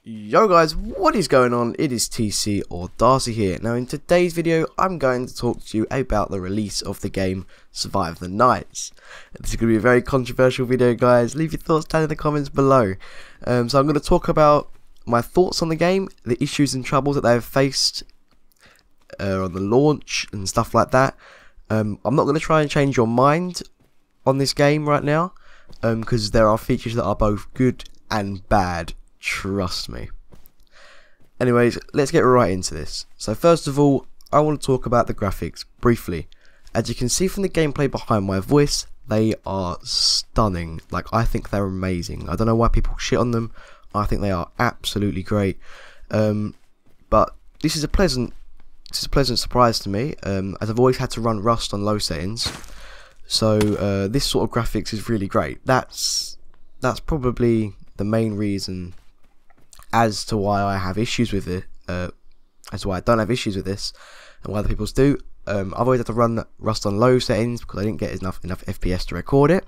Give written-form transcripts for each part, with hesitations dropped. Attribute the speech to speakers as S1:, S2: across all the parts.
S1: Yo guys, what is going on? It is TC or Darcy here. Now in today's video I'm going to talk to you about the release of the game Survive the Nights. This is going to be a very controversial video guys, leave your thoughts down in the comments below. So I'm going to talk about my thoughts on the game, the issues and troubles that they have faced on the launch and stuff like that. I'm not going to try and change your mind on this game right now, because there are features that are both good and bad. Trust me. Anyways, let's get right into this. So first of all, I want to talk about the graphics briefly. As you can see from the gameplay behind my voice, they are stunning. Like, I think they're amazing. I don't know why people shit on them. I think they are absolutely great. But this is a pleasant surprise to me, as I've always had to run Rust on low settings. So this sort of graphics is really great. That's probably the main reason as to why I have issues with it, as to why I don't have issues with this, and why other people do. I've always had to run Rust on low settings because I didn't get enough FPS to record it.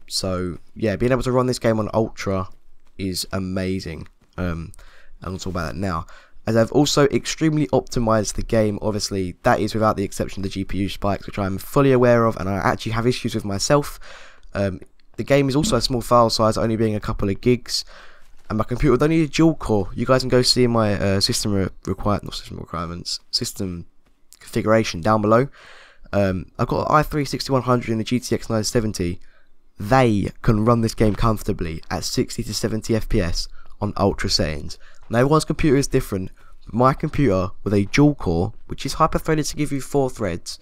S1: So yeah, being able to run this game on Ultra is amazing. And we'll talk about that now. As I've also extremely optimized the game, obviously that is without the exception of the GPU spikes, which I'm fully aware of, and I actually have issues with myself. The game is also a small file size, only being a couple of gigs, and my computer don't need a dual core. You guys can go see my system configuration down below. I've got an i3 6100 and a GTX 970. They can run this game comfortably at 60 to 70 FPS on ultra settings. Now everyone's computer is different. My computer with a dual core, which is hyper-threaded to give you 4 threads,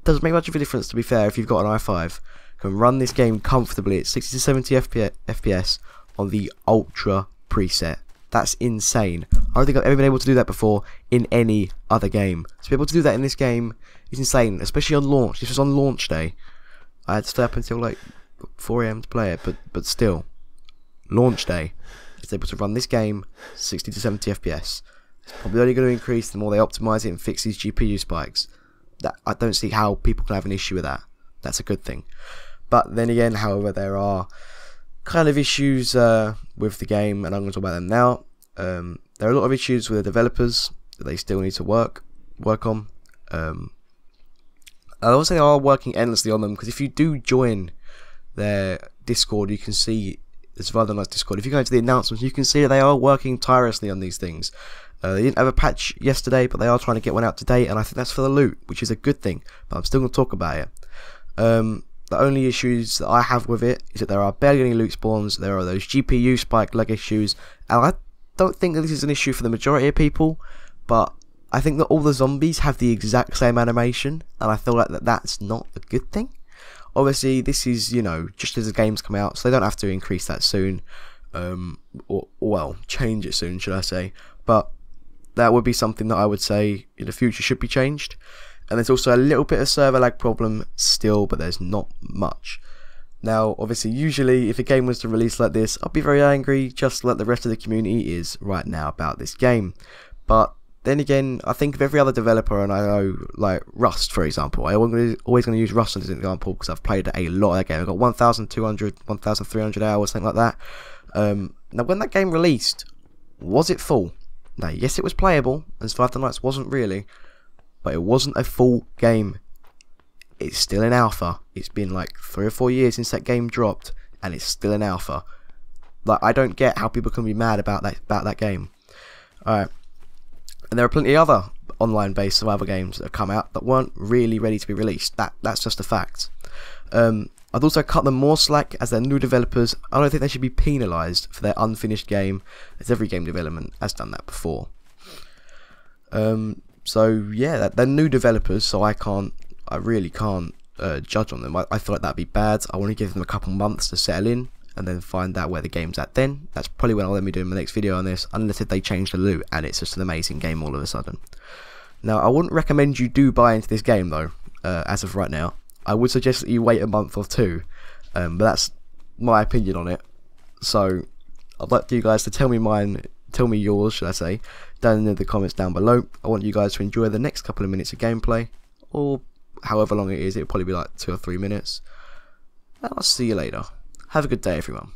S1: doesn't make much of a difference, to be fair, if you've got an i5. Can run this game comfortably at 60 to 70 FPS on the Ultra preset. That's insane. I don't think I've ever been able to do that before in any other game. To be able to do that in this game is insane, especially on launch. This was on launch day. I had to stay up until like 4 AM to play it, but still, launch day. It's able to run this game 60 to 70 FPS. It's probably only going to increase the more they optimize it and fix these GPU spikes. I don't see how people can have an issue with that. That's a good thing. But then again, however, there are kind of issues with the game, and I'm going to talk about them now. There are a lot of issues with the developers that they still need to work on. I also they are working endlessly on them, because if you do join their Discord, you can see it's rather nice Discord. If you go into the announcements, you can see that they are working tirelessly on these things. They didn't have a patch yesterday, but they are trying to get one out today, and I think that's for the loot, which is a good thing. But I'm still going to talk about it. The only issues that I have with it is that there are barely any loot spawns, there are those GPU spike lag issues, and I don't think that this is an issue for the majority of people, but I think that all the zombies have the exact same animation, and I feel like that's not a good thing. Obviously, this is, you know, just as the games come out, so they don't have to increase that soon, or well, change it soon, should I say, but that would be something that I would say in the future should be changed. And there's also a little bit of server lag problem still, but there's not much. Now, obviously, usually if a game was to release like this, I'd be very angry, just like the rest of the community is right now about this game. But then again, I think of every other developer, and I know, like Rust, for example. I'm always going to use Rust as an example, because I've played a lot of that game. I've got 1,200, 1,300 hours, something like that. Now, when that game released, was it full? Now, yes, it was playable, and Survive the Nights wasn't really, but it wasn't a full game. It's still in alpha. It's been like 3 or 4 years since that game dropped, and it's still in alpha. Like, I don't get how people can be mad about that game. Alright. And there are plenty of other online-based survival games that have come out that weren't really ready to be released. That's just a fact. I'd also cut them more slack as they're new developers. I don't think they should be penalised for their unfinished game, as every game development has done that before. So yeah, they're new developers, so I really can't judge on them. I feel like that'd be bad. I want to give them a couple months to settle in, and then find out where the game's at then. That's probably when I'll let me do my next video on this, unless if they change the loot and it's just an amazing game all of a sudden. Now, I wouldn't recommend you do buy into this game though, as of right now. I would suggest that you wait a month or two, but that's my opinion on it. So I'd like you guys to tell me yours, should I say, down in the comments down below. I want you guys to enjoy the next couple of minutes of gameplay, or however long it is. It'll probably be like 2 or 3 minutes, and I'll see you later. Have a good day, everyone.